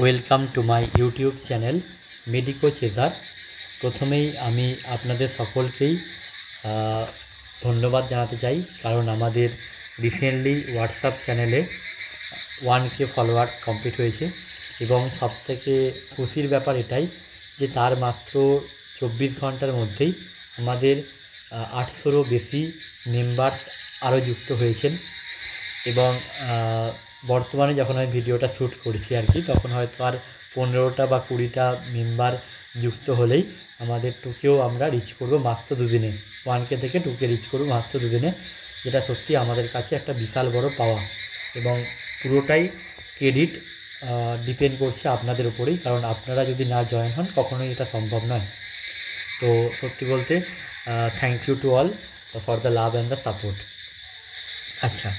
Welcome to my YouTube channel medico chaser. প্রথমেই আমি আপনাদের সকলকেই ধন্যবাদ জানাতে চাই, কারণ আমাদের রিসেন্টলি হোয়াটসঅ্যাপ চ্যানেলে 1K ফলোয়ার্স কমপ্লিট হয়েছে এবং সবথেকে খুশির ব্যাপার এটাই যে তার মাত্র 24 ঘন্টার মধ্যেই আমাদের 800রও বেশি মেম্বার্স আরও যুক্ত হয়েছেন। এবং বর্তমানে যখন আমি ভিডিওটা শ্যুট করছি আর কি, তখন হয়তো আর 15টা বা 20টা মেম্বার যুক্ত হলেই আমাদের 2Kও আমরা রিচ করব মাত্র দুদিনে। 1K থেকে 2K রিচ করব মাত্র দুদিনে, যেটা সত্যি আমাদের কাছে একটা বিশাল বড় পাওয়া। এবং পুরোটাই ক্রেডিট ডিপেন্ড করছে আপনাদের উপরেই, কারণ আপনারা যদি না জয়েন হন কখনোই এটা সম্ভব নয়। তো সত্যি বলতে thank you to all for the love and the support. আচ্ছা,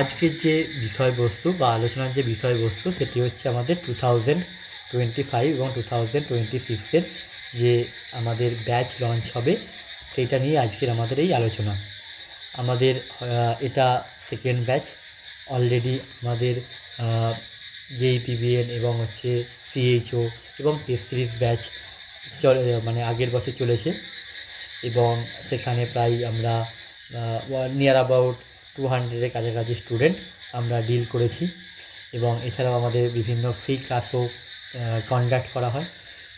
আজকের যে বিষয়বস্তু বা আলোচনার যে বিষয়বস্তু সেটি হচ্ছে আমাদের 2025 এবং 2026-এর যে আমাদের ব্যাচ লঞ্চ হবে সেইটা নিয়ে আজকের আমাদের এই আলোচনা। আমাদের এটা সেকেন্ড ব্যাচ। অলরেডি আমাদের JEE-PBN এবং হচ্ছে CHO এবং টেস্ট সিরিজ ব্যাচ আগের বছর চলেছে এবং সেখানে প্রায় আমরা নিয়ার অ্যাবাউট 200-এর কাছাকাছি স্টুডেন্ট আমরা ডিল করেছি। এবং এছাড়াও আমাদের বিভিন্ন ফ্রি ক্লাসও কন্ডাক্ট করা হয়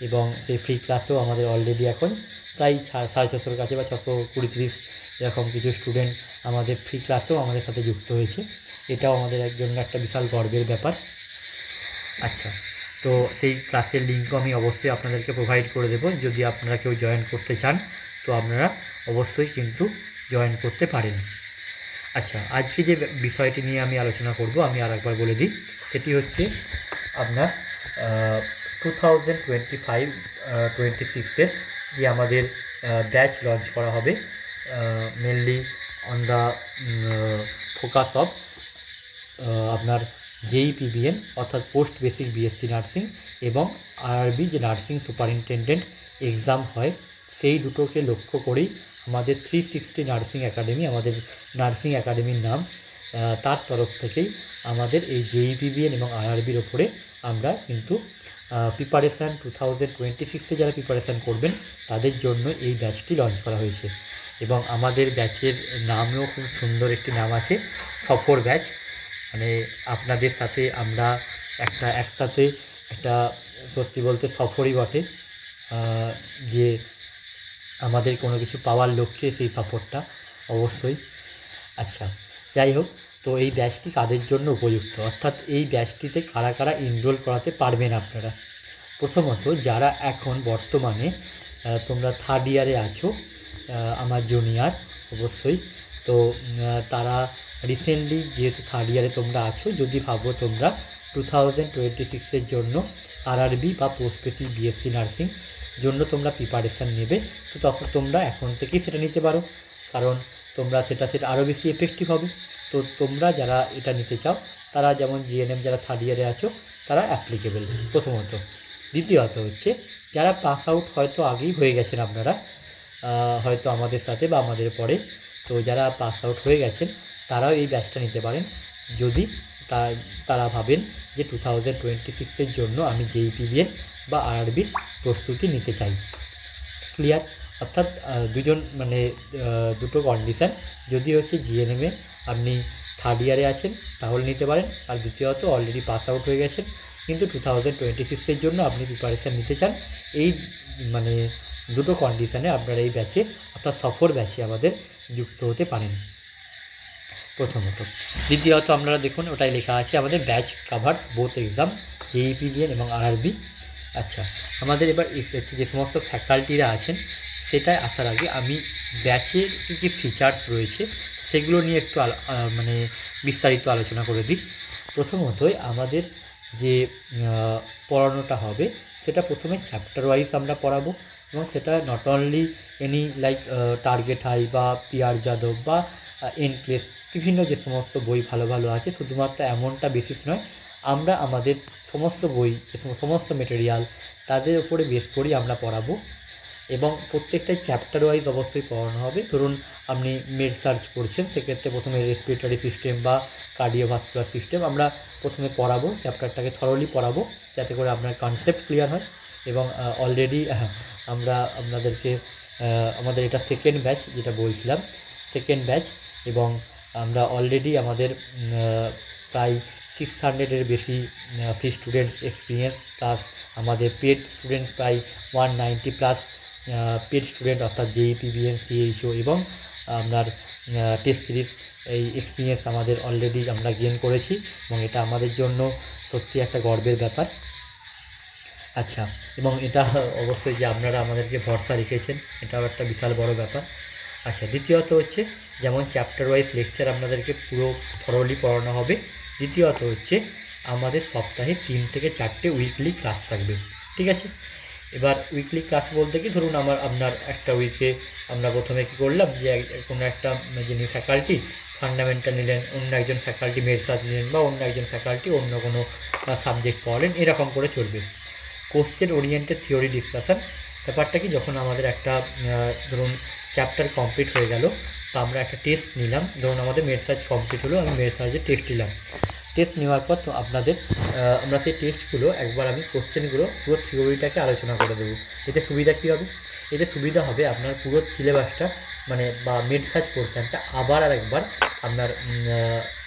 এবং সেই ফ্রি ক্লাসেও আমাদের অলরেডি এখন প্রায় 650-এর কাছে বা 620-30 এরকম কিছু স্টুডেন্ট আমাদের ফ্রি ক্লাসেও আমাদের সাথে যুক্ত হয়েছে। এটাও আমাদের জন্য একটা বিশাল গর্বের ব্যাপার। আচ্ছা, তো সেই ক্লাসের লিঙ্কও আমি অবশ্যই আপনাদেরকে প্রোভাইড করে দেবো। যদি আপনারা কেউ জয়েন করতে চান তো আপনারা অবশ্যই কিন্তু জয়েন করতে পারেন। আচ্ছা, আজকে যে বিষয়টি নিয়ে আমি আলোচনা করব আমি আরেকবার বলে দিই, সেটি হচ্ছে আপনার 2025-26-এর যে আমাদের ব্যাচ লঞ্চ করা হবে, mainly on the focus of আপনার JEE-PBN অর্থাৎ পোস্ট বেসিক BSc নার্সিং এবং RRB যে নার্সিং সুপারিনটেনডেন্ট এক্সাম হয়, সেই দুটোকে লক্ষ্য করেই আমাদের 360 নার্সিং একাডেমি, আমাদের নার্সিং একাডেমির নাম, তার তরফ থেকেই আমাদের এই JEE-PBN এবং RRBর ওপরে আমরা কিন্তু প্রিপারেশান 2026-এ যারা প্রিপারেশান করবেন তাদের জন্য এই ব্যাচটি লঞ্চ করা হয়েছে। এবং আমাদের ব্যাচের নামেও খুব সুন্দর একটি নাম আছে, সফর ব্যাচ। মানে আপনাদের সাথে আমরা একসাথে একটা সত্যি বলতে সফরই বটে, যে আমাদের কোনো কিছু পাওয়ার লক্ষ্যে সেই সফরটা অবশ্যই। আচ্ছা, যাই হোক, তো এই ব্যাচটি কাদের জন্য উপযুক্ত, অর্থাৎ এই ব্যাচটিতে কারা কারা এনরোল করাতে পারবেন আপনারা। প্রথমত, যারা এখন বর্তমানে তোমরা থার্ড ইয়ারে আছো, আমার জুনিয়র অবশ্যই, তো তারা রিসেন্টলি যেহেতু থার্ড ইয়ারে তোমরা আছো, যদি ভাবো তোমরা 2026-এর জন্য RRB বা পোস্ট বেসিক BSc নার্সিং জন্য তোমরা প্রিপারেশান নেবে, তো তখন তোমরা এখন থেকেই সেটা নিতে পারো, কারণ তোমরা সেটা আরও বেশি এফেক্টিভ হবে। তো তোমরা যারা এটা নিতে চাও তারা, যেমন GNM যারা থার্ড ইয়ারে আছো তারা অ্যাপ্লিকেবল প্রথমত। দ্বিতীয়ত হচ্ছে যারা পাস আউট হয়তো আগেই হয়ে গেছেন আপনারা, হয়তো আমাদের সাথে বা আমাদের পরে, তো যারা পাস আউট হয়ে গেছেন তারাও এই ব্যাচটা নিতে পারেন যদি তারা ভাবেন যে 2026-এর জন্য আমি JEE-PBN বা RRBর প্রস্তুতি নিতে চাই। ক্লিয়ার? অর্থাৎ দুটো কন্ডিশান। যদি হচ্ছে GNM-এ আপনি থার্ড ইয়ারে আছেন তাহলে নিতে পারেন, আর দ্বিতীয়ত অলরেডি পাস আউট হয়ে গেছেন কিন্তু 2026-এর জন্য আপনি প্রিপারেশান নিতে চান, এই দুটো কন্ডিশানে আপনারা এই ব্যাচে অর্থাৎ সফর ব্যাচে আমাদের যুক্ত হতে পারেন প্রথমত। দ্বিতীয়ত আপনারা দেখুন, ওটাই লেখা আছে আমাদের batch covers both exam JEE-PBN এবং RRB। আচ্ছা, আমাদের এবার যে সমস্ত ফ্যাকাল্টিরা আছেন সেটাই আসার আগে আমি ব্যাচের যে ফিচার্স রয়েছে সেগুলো নিয়ে একটু বিস্তারিত আলোচনা করে দিই। প্রথমতই আমাদের যে পড়ানোটা হবে সেটা প্রথমে চ্যাপ্টার ওয়াইজ আমরা পড়াবো, এবং সেটা not only any target high বা PR যাদব বা এনক্লেস বিভিন্ন যে সমস্ত বই ভালো ভালো আছে শুধুমাত্র এমনটা বেসিস নয়, আমরা আমাদের সমস্ত বই যে সমস্ত মেটেরিয়াল তাদের উপরে বেস করেই আমরা পড়াবো। এবং প্রত্যেকটাই চ্যাপ্টার ওয়াইজ অবশ্যই পড়ানো হবে। ধরুন আপনি মেড সার্চ পড়ছেন, সেক্ষেত্রে প্রথমে রেসপিরেটরি সিস্টেম বা কার্ডিওভাস্কুলার সিস্টেম আমরা প্রথমে পড়াবো, চ্যাপ্টারটাকে থরলি পড়াবো যাতে করে আপনার কনসেপ্ট ক্লিয়ার হয়। এবং অলরেডি আমরা আপনাদেরকে আমাদের এটা সেকেন্ড ব্যাচ, যেটা বলছিলাম সেকেন্ড ব্যাচ, এবং আমরা অলরেডি আমাদের প্রায় 600-এর বেশি ফ্রি স্টুডেন্টস এক্সপিরিয়েন্স, প্লাস আমাদের পেড স্টুডেন্টস প্রায় 190+ পেড স্টুডেন্ট, অর্থাৎ জেই, পিবিএন, সিএইচও এবং আপনার টেস্ট সিরিজ, এই এক্সপিরিয়েন্স আমাদের অলরেডি আমরা গেইন করেছি এবং এটা আমাদের জন্য সত্যি একটা গর্বের ব্যাপার। আচ্ছা, এবং এটা অবশ্যই যে আপনারা আমাদেরকে ভরসা রেখেছেন, এটাও একটা বিশাল বড় ব্যাপার। আচ্ছা, দ্বিতীয়ত হচ্ছে যেমন চ্যাপ্টার ওয়াইজ লেকচার আপনাদেরকে পুরো থরলি পড়ানো হবে। দ্বিতীয়ত হচ্ছে আমাদের সপ্তাহে 3 থেকে 4টে উইকলি ক্লাস থাকবে, ঠিক আছে। এবার উইকলি ক্লাস বলতে কি, ধরুন আপনার একটা উইকে আমরা প্রথমে কী করলাম যে কোনো একটা যিনি ফ্যাকাল্টি ফান্ডামেন্টাল নিলেন, অন্য একজন ফ্যাকাল্টি মেড সার্চ নিলেন, বা অন্য একজন ফ্যাকাল্টি অন্য কোনো সাবজেক্ট পড়ালেন, এরকম করে চলবে। কোশ্চেন ওরিয়েন্টেড থিওরি ডিসকাশান ব্যাপারটা কি, যখন আমাদের একটা ধরুন চ্যাপ্টার কমপ্লিট হয়ে গেল, তো আমরা একটা টেস্ট নিলাম, ধরুন আমাদের মেড সার্চ কমপ্লিট হলো, আমি মেড সার্চের টেস্ট নিলাম। টেস্ট নেওয়ার পর তো আপনাদের আমরা সেই টেস্টগুলো একবার আমি কোশ্চেনগুলো পুরো থিওরিটাকে আলোচনা করে দেবো। এতে সুবিধা কী হবে? এতে সুবিধা হবে আপনার পুরো সিলেবাসটা মানে বা মেড সার্চ পোর্শনটা আবার আরেকবার আপনার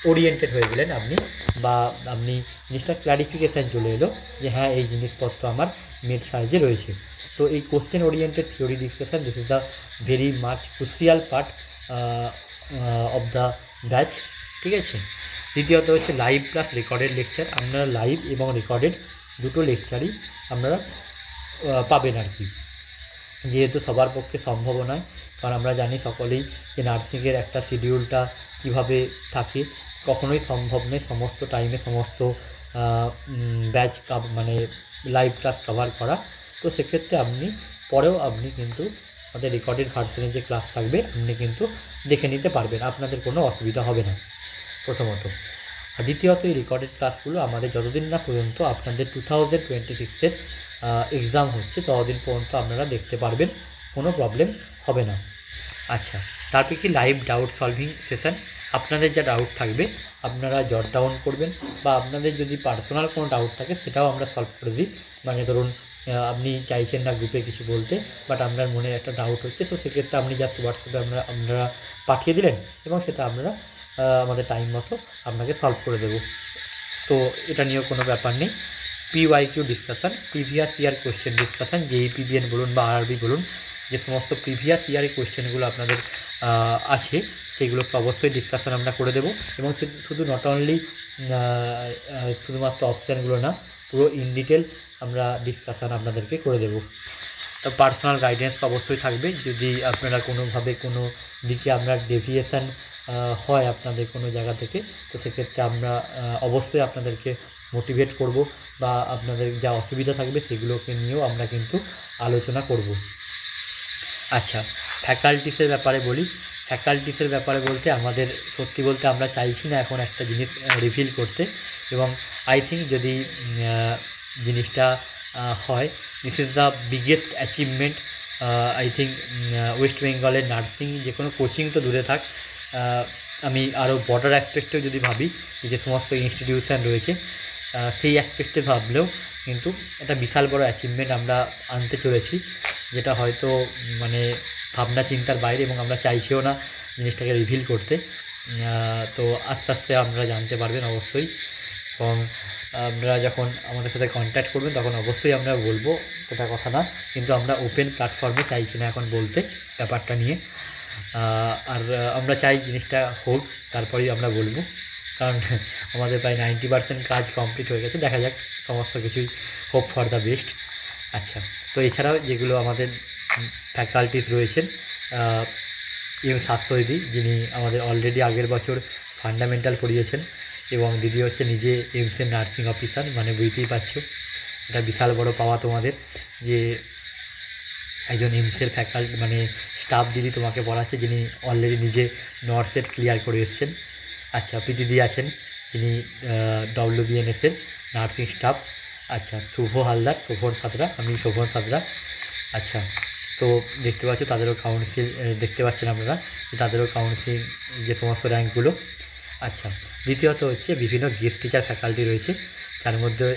ওরিয়েন্টেড হয়ে গেলেন আপনি, বা আপনি জিনিসটা ক্লারিফিকেশান চলে এলো যে হ্যাঁ এই জিনিসপত্র আমার মেড সার্চে রয়েছে। তো এই question oriented theory discussion, this is the very much crucial part of the batch, ঠিক আছে। দ্বিতীয়ত হচ্ছে লাইভ প্লাস রেকর্ডেড লেকচার, আপনারা লাইভ এবং রেকর্ডেড দুটো লেকচারই আপনারা পাবেন আর কি, যেহেতু সবার পক্ষে সম্ভব নয়, কারণ আমরা জানি সকলেই যে নার্সিংয়ের একটা শিডিউলটা কীভাবে থাকে, কখনোই সম্ভব নয় সমস্ত টাইমে সমস্ত ব্যাচ মানে লাইভ ক্লাস কভার করা। তো সেক্ষেত্রে আপনি পরেও আপনি কিন্তু আমাদের রেকর্ডেড ভার্সনে যে ক্লাস থাকবে আপনি কিন্তু দেখে নিতে পারবেন, আপনাদের কোনো অসুবিধা হবে না প্রথমত। আর দ্বিতীয়ত এই রেকর্ডেড ক্লাসগুলো আমাদের যতদিন না পর্যন্ত আপনাদের 2026-এর এক্সাম হচ্ছে ততদিন পর্যন্ত আপনারা দেখতে পারবেন, কোনো প্রবলেম হবে না। আচ্ছা, তারপরে কি লাইভ ডাউট সলভিং সেশন, আপনাদের যা ডাউট থাকবে আপনারা জট ডাউন করবেন, বা আপনাদের যদি পার্সোনাল কোনো ডাউট থাকে সেটাও আমরা সলভ করে দিই। মানে ধরুন আপনি চাইছেন না গ্রুপে কিছু বলতে, বাট আপনার মনে একটা ডাউট হচ্ছে, তো সেক্ষেত্রে আপনি জাস্ট হোয়াটসঅ্যাপে আপনারা পাঠিয়ে দিলেন এবং সেটা আপনারা আমাদের টাইম মতো আপনাকে সলভ করে দেব। তো এটা নিয়েও কোনো ব্যাপার নেই। PYQ discussion, previous year question discussion, JEE, PBN বলুন বা আরআরবি বলুন, যে সমস্ত প্রিভিয়াস ইয়ারের কোয়েশ্চেনগুলো আপনাদের আছে সেগুলোকে অবশ্যই ডিসকাশান আমরা করে দেবো। এবং শুধু নট অনলি শুধুমাত্র অপশানগুলো না, পুরো ইন ডিটেল আমরা ডিসকাশান আপনাদেরকে করে দেবো। তো পার্সোনাল গাইডেন্স অবশ্যই থাকবে, যদি আপনারা কোনোভাবে কোনো দিকে আপনার ডেভিয়েশান হয় আপনাদের কোনো জায়গা থেকে, তো সেক্ষেত্রে আমরা অবশ্যই আপনাদেরকে মোটিভেট করব, বা আপনাদের যা অসুবিধা থাকবে সেগুলোকে নিয়েও আমরা কিন্তু আলোচনা করব। আচ্ছা, ফ্যাকাল্টিসের ব্যাপারে বলি। ফ্যাকাল্টিসের ব্যাপারে বলতে আমাদের সত্যি বলতে আমরা চাইছি না এখন একটা জিনিস রিভিল করতে, এবং আই থিঙ্ক যদি জিনিসটা হয়, this is the biggest achievement I think West বেঙ্গলের নার্সিং, যে কোনো কোচিং তো দূরে থাক, আমি আরও বর্ডার অ্যাসপেক্টেও যদি ভাবি, যে সমস্ত ইনস্টিটিউশন রয়েছে সেই অ্যাসপেক্টে ভাবলেও কিন্তু একটা বিশাল বড় অ্যাচিভমেন্ট আমরা আনতে চলেছি, যেটা হয়তো মানে ভাবনা চিন্তার বাইরে, এবং আমরা চাইছিও না জিনিসটাকে রিভিল করতে। তো আস্তে আস্তে আপনারা জানতে পারবেন অবশ্যই, এবং আপনারা যখন আমাদের সাথে কন্ট্যাক্ট করবেন তখন অবশ্যই আমরা বলবো, সেটা কথা না, কিন্তু আমরা ওপেন প্ল্যাটফর্মে চাইছি না এখন বলতে ব্যাপারটা নিয়ে। আর আমরা চাই জিনিসটা হোক, তারপরেই আমরা বলবো, কারণ আমাদের প্রায় 90% কাজ কমপ্লিট হয়ে গেছে। দেখা যাক, সমস্ত কিছুই হোপ ফর দ্য বেস্ট। আচ্ছা, তো এছাড়াও যেগুলো আমাদের ফ্যাকাল্টিস রয়েছেন, এম শাশ্বতী, যিনি আমাদের অলরেডি আগের বছর ফান্ডামেন্টাল পড়িয়েছেন, এবং দিদি হচ্ছে নিজে এইমসের নার্সিং অফিসার, মানে বুঝতেই পারছো এটা বিশাল বড় পাওয়া তোমাদের, যে একজন এইমসের ফ্যাকাল্টি মানে স্টাফ দিদি তোমাকে পড়াচ্ছে, যিনি অলরেডি নিজে নর্সেট ক্লিয়ার করে এসছেন। আচ্ছা, প্রীতিদি আছেন, যিনি WBNS-এর নার্সিং স্টাফ। আচ্ছা, শুভ হালদার, শোভন সাঁতরা, আমি শোভন সাঁতরা। আচ্ছা, তো দেখতে পাচ্ছ তাদেরও কাউন্সিল, দেখতে পাচ্ছেন আপনারা তাদেরও কাউন্সিল যে সমস্ত র্যাঙ্কগুলো। আচ্ছা, দ্বিতীয়ত হচ্ছে বিভিন্ন গেস্ট টিচার ফ্যাকাল্টি রয়েছে, যার মধ্যে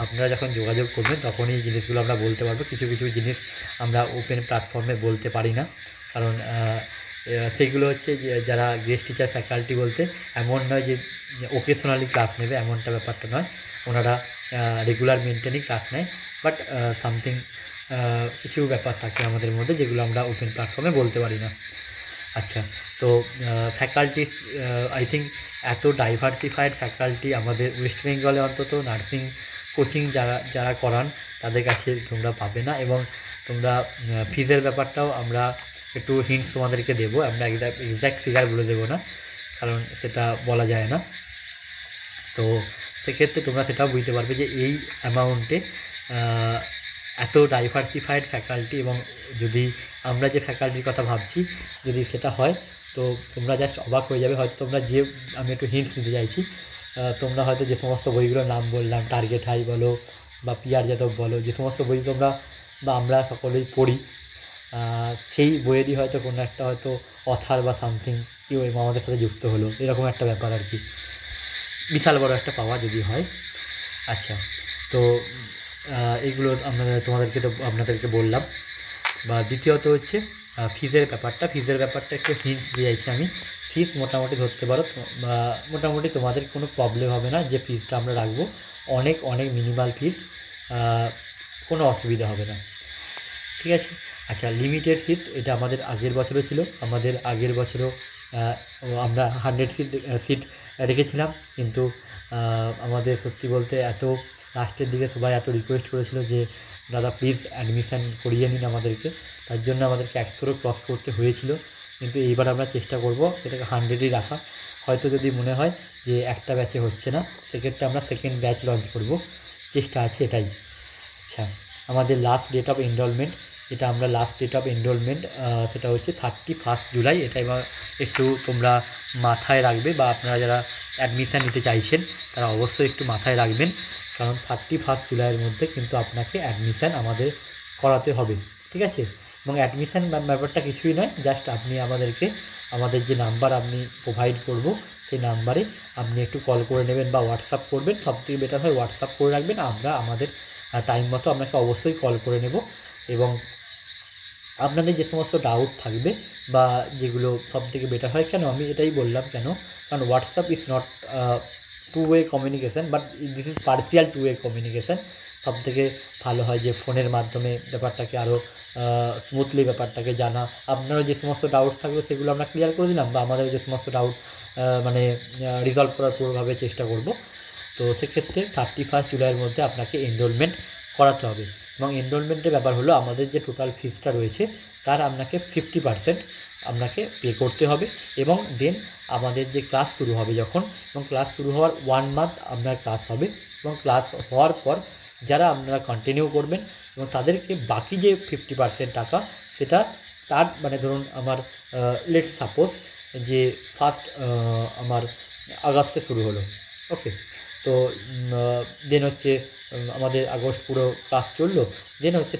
আপনারা যখন যোগাযোগ করবেন তখনই এই জিনিসগুলো আমরা বলতে পারবো। কিছু কিছু জিনিস আমরা ওপেন প্ল্যাটফর্মে বলতে পারি না, কারণ সেইগুলো হচ্ছে যে যারা গেস্ট টিচার ফ্যাকাল্টি বলতে এমন নয় যে ওকেশনালি ক্লাস নেবে, এমনটা ব্যাপারটা নয়। ওনারা রেগুলার মেনটেনই ক্লাস নেয়, বাট সামথিং কিছু ব্যাপার থাকে আমাদের মধ্যে যেগুলো আমরা ওপেন প্ল্যাটফর্মে বলতে পারি না। আচ্ছা, তো ফ্যাকাল্টি আই থিঙ্ক এত ডাইভার্সিফাইড ফ্যাকাল্টি আমাদের ওয়েস্ট বেঙ্গলে অন্তত নার্সিং কোচিং যারা করান তাদের কাছে তোমরা পাবে না। এবং তোমরা ফিজের ব্যাপারটাও আমরা একটু হিন্টস তোমাদেরকে দেবো, আমরা এক্স্যাক্ট ফিগার বলে দেবো না, কারণ সেটা বলা যায় না। তো সেক্ষেত্রে তোমরা সেটাও বুঝতে পারবে যে এই অ্যামাউন্টে এত ডাইভার্সিফাইড ফ্যাকাল্টি, এবং যদি আমরা যে ফ্যাকাল্টির কথা ভাবছি যদি সেটা হয় তো তোমরা জাস্ট অবাক হয়ে যাবে। হয়তো তোমরা যে, আমি একটু হিন্টস দিতে চাইছি, তোমরা হয়তো যে সমস্ত বইগুলোর নাম বললাম, টার্গেট হাই বলো বা পিআর যাদব বলো, যে সমস্ত বই তোমরা বা আমরা সকলেই পড়ি, সেই বইয়েরই হয়তো কোনো একটা হয়তো অথার বা সামথিং কেউ আমাদের সাথে যুক্ত হলো, এরকম একটা ব্যাপার আর কি। বিশাল বড় একটা পাওয়া যদি হয়। আচ্ছা, তো এইগুলো আপনাদেরকে বললাম। বা দ্বিতীয়ত হচ্ছে ফিজের ব্যাপারটা একটু হিন্টস দিয়ে যাচ্ছি আমি। ফিজ মোটামুটি ধরতে পারো, বা মোটামুটি তোমাদের কোনো প্রবলেম হবে না যে ফিজটা আমরা রাখবো, অনেক অনেক মিনিমাল ফিজ, কোনো অসুবিধা হবে না, ঠিক আছে। আচ্ছা, লিমিটেড সিট, এটা আমাদের আগের বছরও ছিল, আমাদের আগের বছরও আমরা 100 সিট রেখেছিলাম, কিন্তু আমাদের সত্যি বলতে এত লাস্টের দিকে সবাই এত রিকোয়েস্ট করেছিল যে দাদা প্লিজ অ্যাডমিশান করিয়ে নিন আমাদেরকে, তার জন্য আমাদেরকে 100 ক্রস করতে হয়েছিল। কিন্তু এইবার আমরা চেষ্টা করব সেটাকে 100ই রাখা। হয়তো যদি মনে হয় যে একটা ব্যাচে হচ্ছে না, সেক্ষেত্রে আমরা সেকেন্ড ব্যাচ লঞ্চ করব, চেষ্টা আছে এটাই। আচ্ছা, আমাদের লাস্ট ডেট অফ এনরোলমেন্ট, সেটা হচ্ছে 31 জুলাই। এটা এবার একটু তোমরা মাথায় রাখবে, বা আপনারা যারা অ্যাডমিশান নিতে চাইছেন তারা অবশ্যই একটু মাথায় রাখবেন, কারণ 31 জুলাইয়ের মধ্যে কিন্তু আপনাকে অ্যাডমিশান আমাদের করাতে হবে, ঠিক আছে। এবং অ্যাডমিশান ব্যাপারটা কিছুই নয়, জাস্ট আপনি আমাদের যে নাম্বার আপনি প্রোভাইড করব সেই নাম্বারে আপনি একটু কল করে নেবেন বা হোয়াটসঅ্যাপ করবেন, সবথেকে বেটার হয় হোয়াটসঅ্যাপ করে রাখবেন। আমরা আমাদের টাইম মতো আপনাকে অবশ্যই কল করে নেব, এবং আপনাদের যে সমস্ত ডাউট থাকবে বা যেগুলো সবথেকে বেটার হয়, কেন আমি এটাই বললাম কেন, কারণ WhatsApp is not two way communication, but this is partial two way communication. সবথেকে ভালো হয় যে ফোনের মাধ্যমে ব্যাপারটাকে আরও স্মুথলি ব্যাপারটাকে জানা। আপনারও যে সমস্ত ডাউট থাকবে সেগুলো আমরা ক্লিয়ার করে দিলাম, বা আমাদের যে সমস্ত ডাউট রিজলভ করার পুরোভাবে চেষ্টা করব। তো সেক্ষেত্রে 31 জুলাইয়ের মধ্যে আপনাকে এনরোলমেন্ট করাতে হবে। এবং এনরোলমেন্টের ব্যাপার হলো আমাদের যে টোটাল ফিজটা রয়েছে তার আপনাকে 50% আপনাকে পে করতে হবে। এবং দেন আমাদের যে ক্লাস শুরু হবে যখন, এবং ক্লাস শুরু হওয়ার 1 মান্থ আপনার ক্লাস হবে, এবং ক্লাস হওয়ার পর যারা আপনারা কন্টিনিউ করবেন এবং তাদেরকে বাকি যে 50% টাকা, সেটা তার ধরুন আমার লেট সাপোজ যে ফার্স্ট আমার আগস্টে শুরু হলো, ওকে, তো দেন হচ্ছে আমাদের আগস্ট পুরো ক্লাস চললো, দেন হচ্ছে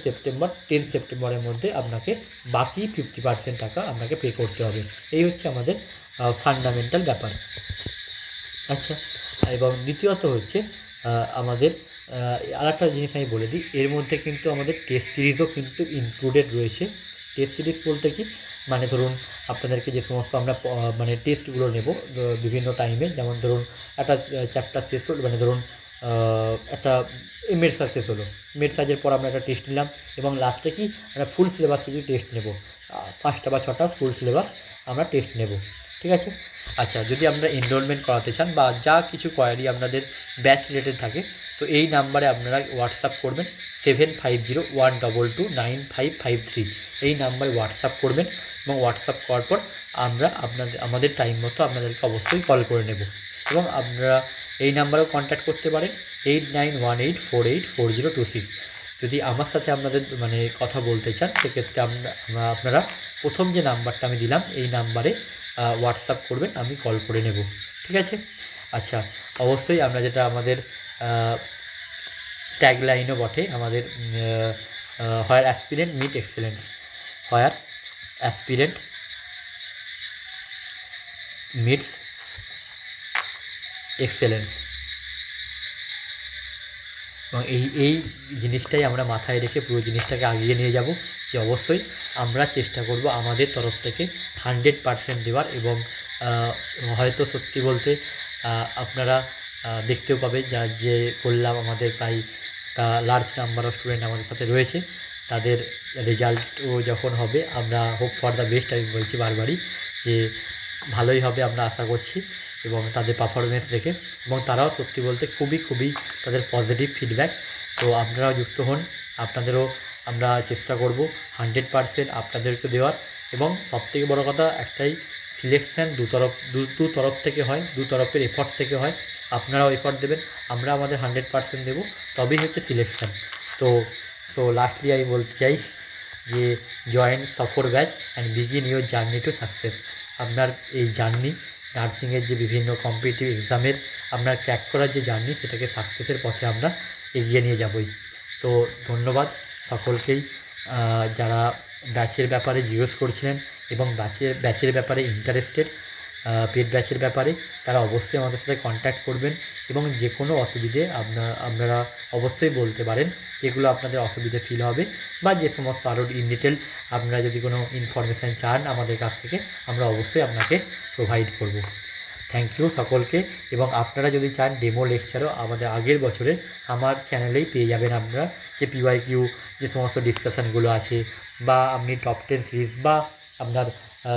10 সেপ্টেম্বরের মধ্যে আপনাকে বাকি 50% টাকা আপনাকে পে করতে হবে। এই হচ্ছে আমাদের ফান্ডামেন্টাল ব্যাপার। আচ্ছা, এবং দ্বিতীয়ত হচ্ছে আমাদের আরেকটা জিনিস আমি বলে দিই, এর মধ্যে কিন্তু আমাদের টেস্ট সিরিজও কিন্তু ইনক্লুডেড রয়েছে। টেস্ট সিরিজ বলতে কি, ধরুন আপনাদেরকে যে সমস্ত আমরা টেস্টগুলো নেব বিভিন্ন টাইমে, যেমন ধরুন একটা চ্যাপ্টার শেষ হল, ধরুন একটা মেডসার্জ শেষ হলো, মেডসার্জের পর আমরা একটা টেস্ট নিলাম, এবং লাস্টে কি আমরা ফুল সিলেবাস কিছু টেস্ট নেব, 5টা বা 6টা ফুল সিলেবাস আমরা টেস্ট নেব, ঠিক আছে। আচ্ছা, যদি আপনারা এনরোলমেন্ট করাতে চান বা যা কিছু কোয়ারি আপনাদের ব্যাচ রিলেটেড থাকে, তো এই নাম্বারে আপনারা হোয়াটসঅ্যাপ করবেন 7501229553, এই নাম্বারে হোয়াটসঅ্যাপ করবেন, এবং হোয়াটসঅ্যাপ করার পর আমরা আমাদের টাইম মতো আপনাদেরকে অবশ্যই কল করে নেব। এবং আপনারা এই নাম্বারেও কন্ট্যাক্ট করতে পারেন 8918484026। যদি আমার সাথে আপনাদের কথা বলতে চান, সেক্ষেত্রে আপনারা প্রথম যে নাম্বারটা আমি দিলাম এই নাম্বারে হোয়াটসঅ্যাপ করবেন, আমি কল করে নেব, ঠিক আছে। আচ্ছা, অবশ্যই আমরা যেটা আমাদের ট্যাগলাইনও বটে, আমাদের হোয়ার অ্যাসপিরেন্ট মিট এক্সেলেন্স, হোয়ার অ্যাসপিরেন্ট মিটস এক্সেলেন্স। এবং এই জিনিসটাই আমরা মাথায় রেখে পুরো জিনিসটাকে এগিয়ে নিয়ে যাব, যে অবশ্যই আমরা চেষ্টা করব আমাদের তরফ থেকে 100% দেওয়ার। এবং হয়তো সত্যি বলতে আপনারা দেখতেও পাবেন যে বললাম আমাদের প্রায় লার্জ নাম্বার অফ স্টুডেন্ট আমাদের সাথে রয়েছে, তাদের রেজাল্টও যখন হবে আমরা হোপ ফর দ্য বেস্ট, আমি বলছি বারবারই যে ভালোই হবে আমরা আশা করছি। এবং তাদের পারফরমেন্স দেখে, এবং তারাও সত্যি বলতে খুবই তাদের পজিটিভ ফিডব্যাক। তো আপনারাও যুক্ত হন, আপনাদেরও আমরা চেষ্টা করব 100% আপনাদেরকে দেওয়ার। এবং সবথেকে বড় কথা একটাই, সিলেকশান দু তরফ থেকে হয়, দু তরফের এফর্ট থেকে হয়। আপনারাও এফর্ট দেবেন, আমরা আমাদের 100% দেবো, তবেই হচ্ছে সিলেকশান। তো লাস্টলি আমি বলতে চাই যে জয়েন সফর batch and begin your journey to success. আপনার এই জার্নি, নার্সিংয়ের যে বিভিন্ন কম্পিটিটিভ এক্সামের আপনার ক্র্যাক করার যে জার্নি, সেটাকে সাকসেসের পথে আমরা এগিয়ে নিয়ে যাবই। তো ধন্যবাদ সকলকেই যারা ব্যাচের ব্যাপারে জিজ্ঞেস করছিলেন এবং ব্যাচের ব্যাপারে ইন্টারেস্টেড, পেড ব্যাচের ব্যাপারে, তারা অবশ্যই আমাদের সাথে কন্ট্যাক্ট করবেন। এবং যে কোনো অসুবিধে আপনারা অবশ্যই বলতে পারেন, যেগুলো আপনাদের অসুবিধে ফিল হবে, বা যে সমস্ত আরও ইন ডিটেল আপনারা যদি কোনো ইনফরমেশান চান আমাদের কাছ থেকে, আমরা অবশ্যই আপনাকে প্রোভাইড করব। থ্যাংক ইউ সকলকে। এবং আপনারা যদি চান ডেমো লেকচারও আমাদের আগের বছরের আমার চ্যানেলেই পেয়ে যাবেন আপনারা, যে পিওয়াইকিউ যে সমস্ত ডিসকাশানগুলো আছে, বা আপনি টপ 10 সিরিজ, বা আপনার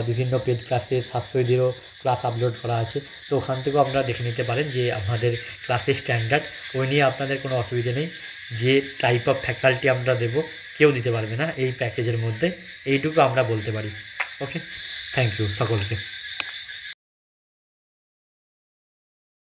বিভিন্ন পেড ক্লাসে সাশ্রয়ীদেরও ক্লাস আপলোড করা আছে। তো ওখান থেকেও আপনারা দেখে নিতে পারেন যে আমাদের ক্লাসের স্ট্যান্ডার্ড, ওই নিয়ে আপনাদের কোনো অসুবিধে নেই। যে টাইপ অফ ফ্যাকাল্টি আমরা দেবো কেউ দিতে পারবে না এই প্যাকেজের মধ্যে, এইটুকু আমরা বলতে পারি। ওকে, থ্যাংক ইউ সকলকে।